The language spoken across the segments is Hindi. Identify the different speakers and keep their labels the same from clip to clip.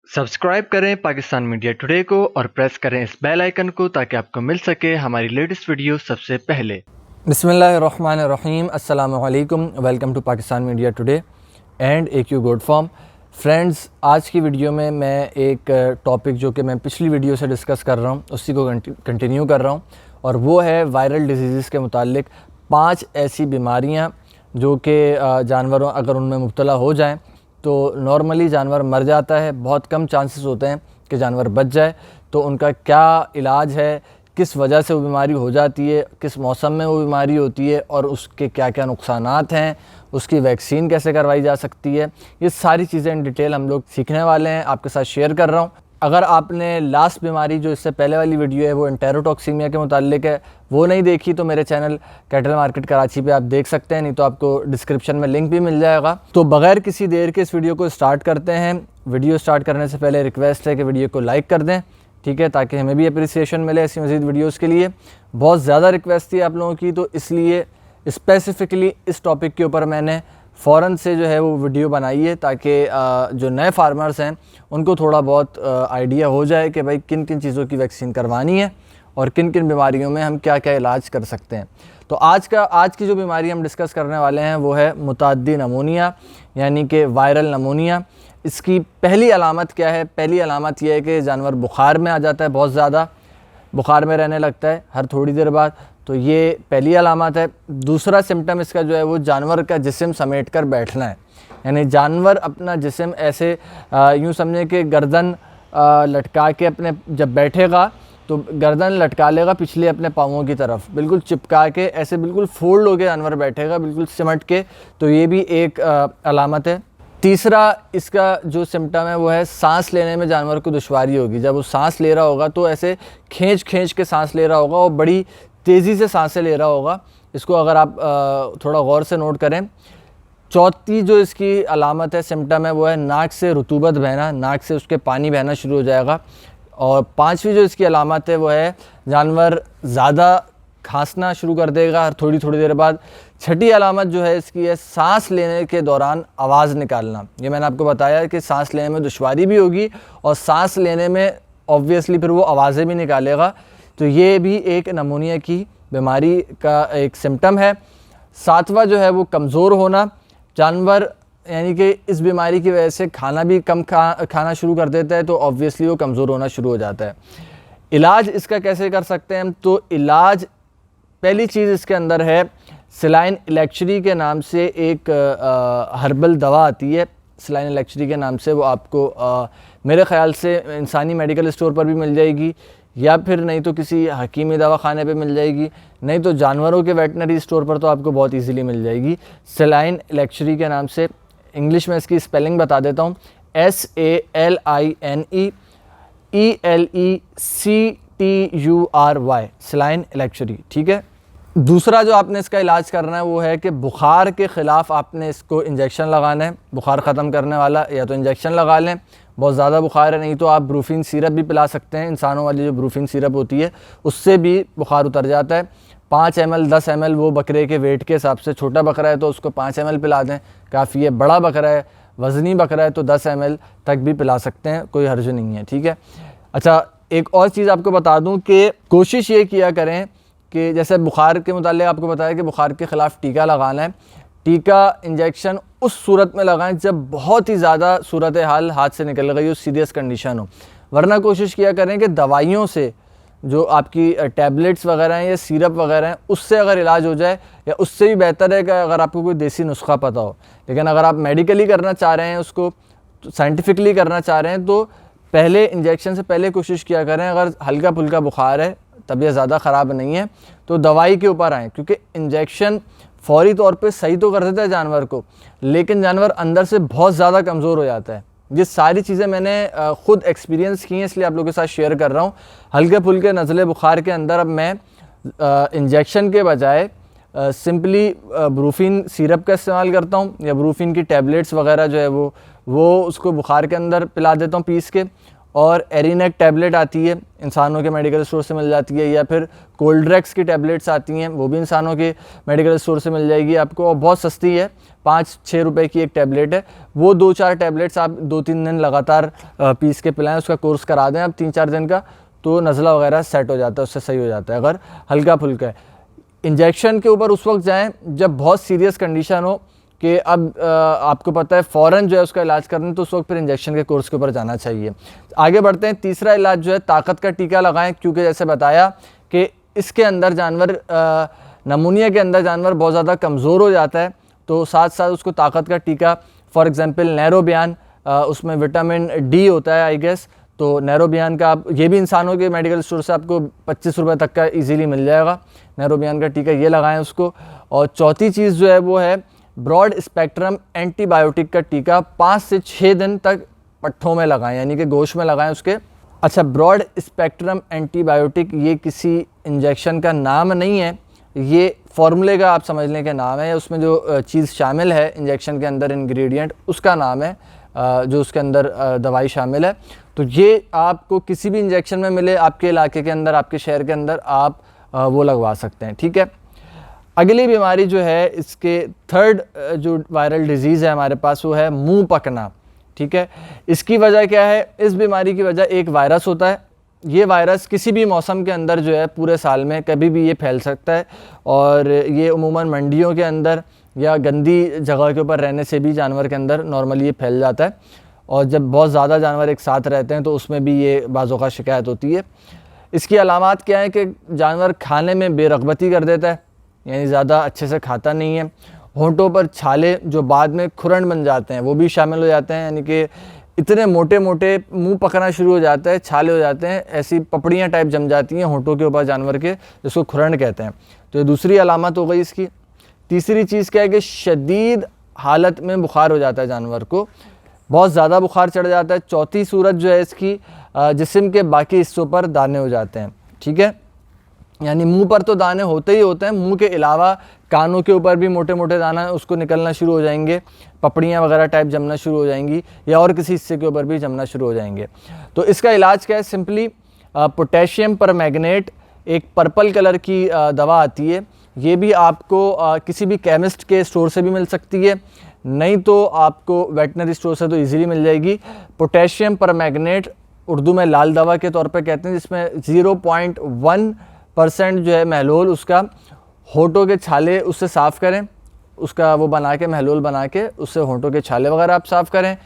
Speaker 1: सब्सक्राइब करें पाकिस्तान मीडिया टुडे को और प्रेस करें इस बेल आइकन को ताकि आपको मिल सके हमारी लेटेस्ट वीडियो सबसे पहले।
Speaker 2: बिस्मिल्लाहिर्रहमानिर्रहीम, अस्सलामु अलैकुम, welcome to Pakistan media today and AQ good form. Friends, आज की वीडियो में मैं एक टॉपिक जो कि मैं पिछली वीडियो से डिस्कस कर रहा हूँ उसी को कंटिन्यू कर रहा हूँ, और वो है वायरल डिजीज़ के मुतालिक 5 ऐसी बीमारियाँ जो कि जानवरों अगर उनमें मुब्तला हो जाएँ तो नॉर्मली जानवर मर जाता है। बहुत कम चांसेस होते हैं कि जानवर बच जाए। तो उनका क्या इलाज है, किस वजह से वो बीमारी हो जाती है, किस मौसम में वो बीमारी होती है और उसके क्या क्या नुकसानात हैं, उसकी वैक्सीन कैसे करवाई जा सकती है, ये सारी चीज़ें इन डिटेल हम लोग सीखने वाले हैं, आपके साथ शेयर कर रहा हूँ। अगर आपने लास्ट बीमारी जो इससे पहले वाली वीडियो है वो एंटेरोटॉक्सीमिया के मुतालिक है, वो नहीं देखी तो मेरे चैनल कैटल मार्केट कराची पे आप देख सकते हैं, नहीं तो आपको डिस्क्रिप्शन में लिंक भी मिल जाएगा। तो बगैर किसी देर के इस वीडियो को स्टार्ट करते हैं। वीडियो स्टार्ट करने से पहले रिक्वेस्ट है कि वीडियो को लाइक कर दें, ठीक है, ताकि हमें भी अप्रिसिएशन मिले ऐसी मज़ीद वीडियोज़ के लिए। बहुत ज़्यादा रिक्वेस्ट थी आप लोगों की, तो इसलिए स्पेसिफ़िकली इस टॉपिक के ऊपर मैंने फ़ौरन से जो है वो वीडियो बनाई है, ताकि जो नए फार्मर्स हैं उनको थोड़ा बहुत आइडिया हो जाए कि भाई किन किन चीज़ों की वैक्सीन करवानी है और किन किन बीमारियों में हम क्या क्या इलाज कर सकते हैं। तो आज की जो बीमारी हम डिस्कस करने वाले हैं वो है मुताद्दी नमूनिया, यानी कि वायरल नमूनिया। इसकी पहली अलामत क्या है? पहली अलामत यह है कि जानवर बुखार में आ जाता है, बहुत ज़्यादा बुखार में रहने लगता है हर थोड़ी देर बाद। तो ये पहली अलामत है। दूसरा सिम्टम इसका जो है वो जानवर का जिस्म समेट कर बैठना है, यानी जानवर अपना जिस्म ऐसे यूँ समझे कि गर्दन लटका के अपने जब बैठेगा तो गर्दन लटका लेगा पिछले अपने पाँवों की तरफ, बिल्कुल चिपका के ऐसे बिल्कुल फोल्ड होकर जानवर बैठेगा, बिल्कुल सिमट के। तो ये भी एक अलामत है। तीसरा इसका जो सिम्टम है वो है सांस लेने में जानवर को दुश्वारी होगी। जब वो सांस ले रहा होगा तो ऐसे खींच के सांस ले रहा होगा और बड़ी तेज़ी से सांसें ले रहा होगा। इसको अगर आप थोड़ा गौर से नोट करें। चौथी जो इसकी अलामत है, सिम्टम है, वो है नाक से रुतूबत बहना, नाक से उसके पानी बहना शुरू हो जाएगा। और पांचवी जो इसकी अलामत है वो है जानवर ज़्यादा खांसना शुरू कर देगा हर थोड़ी देर बाद। छठी अलामत जो है इसकी है सांस लेने के दौरान आवाज़ निकालना। ये मैंने आपको बताया कि सांस लेने में दुश्वारी भी होगी और सांस लेने में ऑब्वियसली फिर वो आवाज़ें भी निकालेगा। तो ये भी एक नमूनिया की बीमारी का एक सिम्टम है। सातवां जो है वो कमज़ोर होना, जानवर यानी कि इस बीमारी की वजह से खाना भी कम खाना शुरू कर देता है, तो ऑब्वियसली वो कमज़ोर होना शुरू हो जाता है। इलाज इसका कैसे कर सकते हैं हम? तो इलाज पहली चीज़ इसके अंदर है सलाइन इलेक्ट्री के नाम से एक हर्बल दवा आती है। सलाइन इलेक्ट्री के नाम से वो आपको मेरे ख़्याल से इंसानी मेडिकल स्टोर पर भी मिल जाएगी, या फिर नहीं तो किसी हकीमी दवाखाने पे मिल जाएगी, नहीं तो जानवरों के वेटनरी स्टोर पर तो आपको बहुत इजीली मिल जाएगी। सलाइन इलेक्ट्री के नाम से, इंग्लिश में इसकी स्पेलिंग बता देता हूँ, SALINEELECTURY, सलाइन इलेक्ट्री, ठीक है। दूसरा जो आपने इसका इलाज करना है वो है कि बुखार के ख़िलाफ़ आपने इसको इंजेक्शन लगाना है। बुखार ख़त्म करने वाला या तो इंजेक्शन लगा लें, बहुत ज़्यादा बुखार है, नहीं तो आप ब्रूफिन सिरप भी पिला सकते हैं। इंसानों वाली जो ब्रूफिन सिरप होती है उससे भी बुखार उतर जाता है। 5 ml 10 ml वो बकरे के वेट के हिसाब से, छोटा बकरा है तो उसको 5 ml पिला दें, काफ़ी है। बड़ा बकरा है, वज़नी बकरा है तो 10 ml तक भी पिला सकते हैं, कोई हर्ज नहीं है, ठीक है। अच्छा, एक और चीज़ आपको बता दूं कि कोशिश ये किया करें कि जैसे बुखार के मुताल्लिक़ आपको बताया कि बुखार के ख़िलाफ़ टीका लगाना है। टीका इंजेक्शन उस सूरत में लगाएं जब बहुत ही ज़्यादा सूरत हाल हाथ से निकल गई हो, सीरियस कंडीशन हो, वरना कोशिश किया करें कि दवाइयों से, जो आपकी टैबलेट्स वगैरह हैं या सिरप वगैरह हैं, उससे अगर इलाज हो जाए, या उससे भी बेहतर है कि अगर आपको कोई देसी नुस्खा पता हो। लेकिन अगर आप मेडिकली करना चाह रहे हैं, उसको साइंटिफिकली करना चाह रहे हैं, तो पहले इंजेक्शन से पहले कोशिश किया करें। अगर हल्का फुल्का बुखार है, तबीयत ज़्यादा ख़राब नहीं है, तो दवाई के ऊपर आएँ, क्योंकि इंजेक्शन फ़ौरी तौर पे सही तो कर देता है जानवर को, लेकिन जानवर अंदर से बहुत ज़्यादा कमज़ोर हो जाता है। ये सारी चीज़ें मैंने ख़ुद एक्सपीरियंस की हैं, इसलिए आप लोगों के साथ शेयर कर रहा हूँ। हल्के फुल्के नज़ले बुखार के अंदर अब मैं इंजेक्शन के बजाय सिंपली ब्रूफिन सिरप का इस्तेमाल करता हूँ, या ब्रूफिन की टैबलेट्स वगैरह जो है वो उसको बुखार के अंदर पिला देता हूँ पीस के, और एरिनेक टैबलेट आती है, इंसानों के मेडिकल स्टोर से मिल जाती है, या फिर कोल्ड्रेक्स की टैबलेट्स आती हैं, वो भी इंसानों के मेडिकल स्टोर से मिल जाएगी आपको, और बहुत सस्ती है, 5-6 रुपए की एक टैबलेट है। वो 2-4 टैबलेट्स आप 2-3 दिन लगातार पीस के पिलाएं, उसका कोर्स करा दें आप 3-4 दिन का, तो नज़ला वगैरह सेट हो जाता है, उससे सही हो जाता है अगर हल्का फुल्का है। इंजेक्शन के ऊपर उस वक्त जाएं जब बहुत सीरियस कंडीशन हो कि अब आपको पता है फ़ौरन जो है उसका इलाज करना, तो उस वक्त फिर इंजेक्शन के कोर्स के ऊपर जाना चाहिए। आगे बढ़ते हैं, तीसरा इलाज जो है ताकत का टीका लगाएं, क्योंकि जैसे बताया कि इसके अंदर जानवर नमूनिया के अंदर जानवर बहुत ज़्यादा कमज़ोर हो जाता है, तो साथ साथ उसको ताकत का टीका, फॉर एग्ज़ाम्पल नैरोबियान, उसमें विटामिन डी होता है आई गेस, तो नैरोबियान का आप ये भी इंसानों के मेडिकल स्टोर से आपको 25 रुपये तक का इजीली मिल जाएगा, नैरोबियान का टीका ये लगाएं उसको। और चौथी चीज़ जो है वो है ब्रॉड स्पेक्ट्रम एंटीबायोटिक का टीका, 5 से 6 दिन तक पट्ठों में लगाएं, यानी कि गोश्त में लगाएं उसके। अच्छा, ब्रॉड स्पेक्ट्रम एंटीबायोटिक ये किसी इंजेक्शन का नाम नहीं है, ये फार्मूले का आप समझने के नाम है, उसमें जो चीज़ शामिल है इंजेक्शन के अंदर इंग्रेडिएंट उसका नाम है, जो उसके अंदर दवाई शामिल है। तो ये आपको किसी भी इंजेक्शन में मिले आपके इलाके के अंदर, आपके शहर के अंदर, आप वो लगवा सकते हैं, ठीक है। अगली बीमारी जो है, इसके थर्ड जो वायरल डिजीज़ है हमारे पास, वो है मुंह पकना, ठीक है। इसकी वजह क्या है? इस बीमारी की वजह एक वायरस होता है। ये वायरस किसी भी मौसम के अंदर जो है पूरे साल में कभी भी ये फैल सकता है, और ये उमूमन मंडियों के अंदर या गंदी जगह के ऊपर रहने से भी जानवर के अंदर नॉर्मली ये फैल जाता है, और जब बहुत ज़्यादा जानवर एक साथ रहते हैं तो उसमें भी ये बाज़ों का शिकायत होती है। इसकी अलामात क्या है कि जानवर खाने में बेरगबती कर देता है, यानी ज़्यादा अच्छे से खाता नहीं है। होंठों पर छाले जो बाद में खुरन बन जाते हैं वो भी शामिल हो जाते हैं, यानी कि इतने मोटे मोटे मुंह पकना शुरू हो जाता है, छाले हो जाते हैं, ऐसी पपड़ियाँ टाइप जम जाती हैं होंठों के ऊपर जानवर के, जिसको खुरन कहते हैं। तो ये दूसरी अलामत हो गई इसकी। तीसरी चीज़ क्या है कि शदीद हालत में बुखार हो जाता है जानवर को, बहुत ज़्यादा बुखार चढ़ जाता है। चौथी सूरत जो है इसकी, जिस्म के बाकी हिस्सों पर दाने हो जाते हैं, ठीक है। यानी मुंह पर तो दाने होते ही होते हैं, मुंह के अलावा कानों के ऊपर भी मोटे मोटे दाना उसको निकलना शुरू हो जाएंगे, पपड़ियाँ वगैरह टाइप जमना शुरू हो जाएंगी, या और किसी हिस्से के ऊपर भी जमना शुरू हो जाएंगे। तो इसका इलाज क्या है? सिंपली पोटेशियम परमैंगनेट, एक पर्पल कलर की दवा आती है, ये भी आपको किसी भी केमिस्ट के स्टोर से भी मिल सकती है, नहीं तो आपको वेटनरी स्टोर से तो ईज़िली मिल जाएगी। पोटेशियम परमैंगनेट उर्दू में लाल दवा के तौर पे कहते हैं, जिसमें 0.1% जो है महलूल उसका, होंठों के छाले उससे साफ़ करें, उसका वो बना के महलूल बना के उससे होंठों के छाले वगैरह आप साफ़ करें।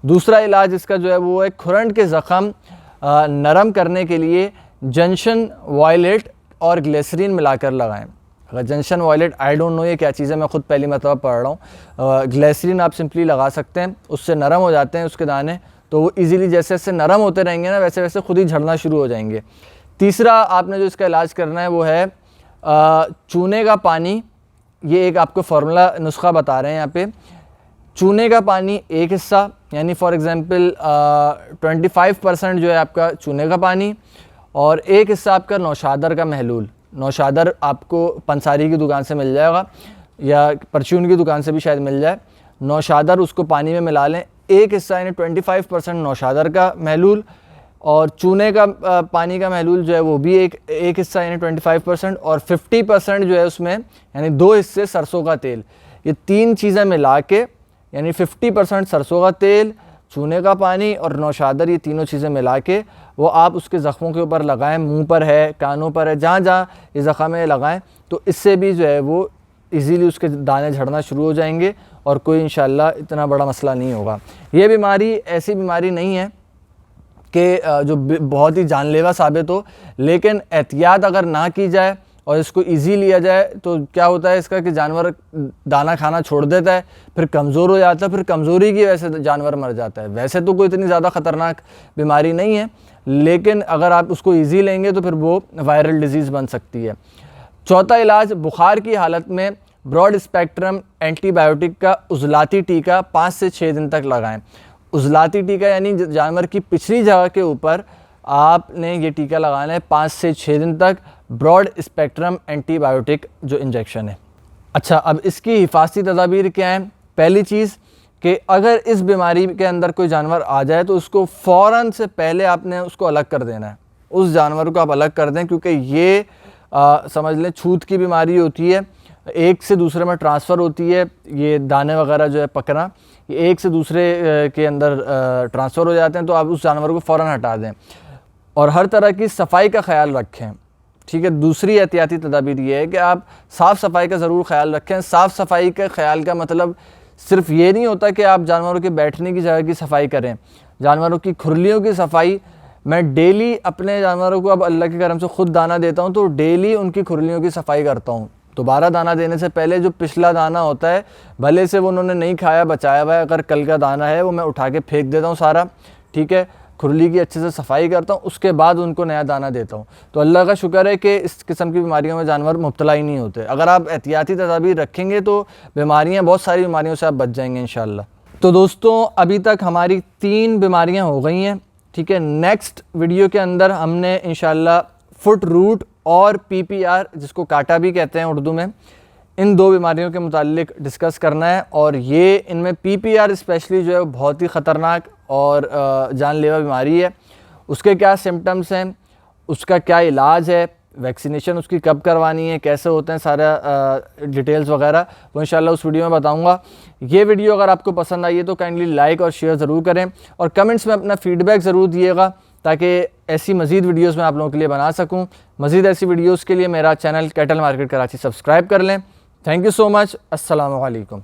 Speaker 2: दूसरा इलाज इसका जो है वो है खुरन के ज़ख़म नरम करने के लिए जंक्शन वायलेट और ग्लिसरीन मिलाकर लगाएं। अगर junction violet, I don't know ये क्या चीज़ है, मैं ख़ुद पहली मरतबा पढ़ रहा हूँ। ग्लिसरीन आप सिंपली लगा सकते हैं, उससे नरम हो जाते हैं उसके दाने, तो वो इजीली जैसे जैसे नरम होते रहेंगे ना, वैसे वैसे खुद ही झड़ना शुरू हो जाएंगे। तीसरा आपने जो इसका इलाज करना है वो है चूने का पानी। ये एक आपको फार्मूला नुस्खा बता रहे हैं यहाँ पे। चूने का पानी एक हिस्सा, यानी फॉर एग्ज़ाम्पल 25% जो है आपका चूने का पानी, और एक हिस्सा आपका नौशादर का महलूल। नौशादर आपको पंसारी की दुकान से मिल जाएगा, या परचून की दुकान से भी शायद मिल जाए। नौशादर उसको पानी में मिला लें, एक हिस्सा यानी 25% नौशादर का महलूल, और चूने का पानी का महलूल जो है वो भी एक हिस्सा यानी 25%, और 50% जो है उसमें यानी 2 हिस्से सरसों का तेल। ये 3 चीज़ें मिला के यानी 50% सरसों का तेल, चूने का पानी और नौशादर, ये तीनों चीज़ें मिला के वो आप उसके ज़ख्मों के ऊपर लगाएं, मुंह पर है, कानों पर है, जहाँ जहाँ ये ज़ख़म है लगाएं, तो इससे भी जो है वो इजीली उसके दाने झड़ना शुरू हो जाएंगे, और कोई इंशाल्लाह इतना बड़ा मसला नहीं होगा। ये बीमारी ऐसी बीमारी नहीं है कि जो बहुत ही जानलेवा साबित हो, लेकिन एहतियात अगर ना की जाए और इसको इजी लिया जाए तो क्या होता है इसका कि जानवर दाना खाना छोड़ देता है, फिर कमज़ोर हो जाता है, फिर कमज़ोरी की वजह से जानवर मर जाता है। वैसे तो कोई इतनी ज़्यादा ख़तरनाक बीमारी नहीं है, लेकिन अगर आप उसको ईजी लेंगे तो फिर वो वायरल डिजीज़ बन सकती है। चौथा इलाज, बुखार की हालत में ब्रॉड स्पेक्ट्रम एंटीबायोटिक का उज़लाती टीका 5 से 6 दिन तक लगाएं। उज़लाती टीका यानी जानवर की पिछली जगह के ऊपर आपने ये टीका लगाना है 5 से 6 दिन तक, ब्रॉड स्पेक्ट्रम एंटीबायोटिक जो इंजेक्शन है। अच्छा, अब इसकी हिफाजती तदाबीर क्या है? पहली चीज़ कि अगर इस बीमारी के अंदर कोई जानवर आ जाए तो उसको फ़ौरन से पहले आपने उसको अलग कर देना है, उस जानवर को आप अलग कर दें, क्योंकि ये समझ लें छूत की बीमारी होती है, एक से दूसरे में ट्रांसफ़र होती है। ये दाने वगैरह जो है पकना, ये एक से दूसरे के अंदर ट्रांसफ़र हो जाते हैं, तो आप उस जानवर को फ़ौरन हटा दें और हर तरह की सफाई का ख्याल रखें। ठीक है, दूसरी एहतियाती तदाबीर ये है कि आप साफ़ सफाई का ज़रूर ख्याल रखें। साफ़ सफाई का ख्याल का मतलब सिर्फ ये नहीं होता कि आप जानवरों के बैठने की जगह की सफाई करें, जानवरों की खुरलियों की सफाई। मैं डेली अपने जानवरों को, अब अल्लाह के करम से ख़ुद दाना देता हूँ, तो डेली उनकी खुरलियों की सफाई करता हूँ। दोबारा दाना देने से पहले जो पिछला दाना होता है, भले से वो उन्होंने नहीं खाया, बचाया हुआ है, अगर कल का दाना है वो मैं उठा के फेंक देता हूँ सारा। ठीक है, खुरली की अच्छे से सफाई करता हूँ, उसके बाद उनको नया दाना देता हूँ। तो अल्लाह का शुक्र है कि इस किस्म की बीमारियों में जानवर मुब्तला ही नहीं होते। अगर आप एहतियाती तदाबीर रखेंगे तो बीमारियाँ, बहुत सारी बीमारियों से आप बच जाएंगे इंशाअल्लाह। तो दोस्तों, अभी तक हमारी 3 बीमारियाँ हो गई हैं। ठीक है, नेक्स्ट वीडियो के अंदर हमने इंशाअल्लाह फुट रूट और PPR, जिसको काटा भी कहते हैं उर्दू में, इन 2 बीमारियों के मुतालिक डिस्कस करना है। और ये इनमें PPR स्पेशली जो है बहुत ही ख़तरनाक और जानलेवा बीमारी है। उसके क्या सिम्टम्स हैं, उसका क्या इलाज है, वैक्सीनेशन उसकी कब करवानी है, कैसे होते हैं, सारा डिटेल्स वगैरह वो इंशाल्लाह उस वीडियो में बताऊंगा। ये वीडियो अगर आपको पसंद आई है तो काइंडली लाइक और शेयर ज़रूर करें और कमेंट्स में अपना फ़ीडबैक ज़रूर दिएगा, ताकि ऐसी मज़ीद वीडियोज़ मैं आप लोगों के लिए बना सकूँ। मज़ीद ऐसी वीडियोज़ के लिए मेरा channel cattle market Karachi subscribe कर लें। Thank you so much. अस्सलामु अलैकुम।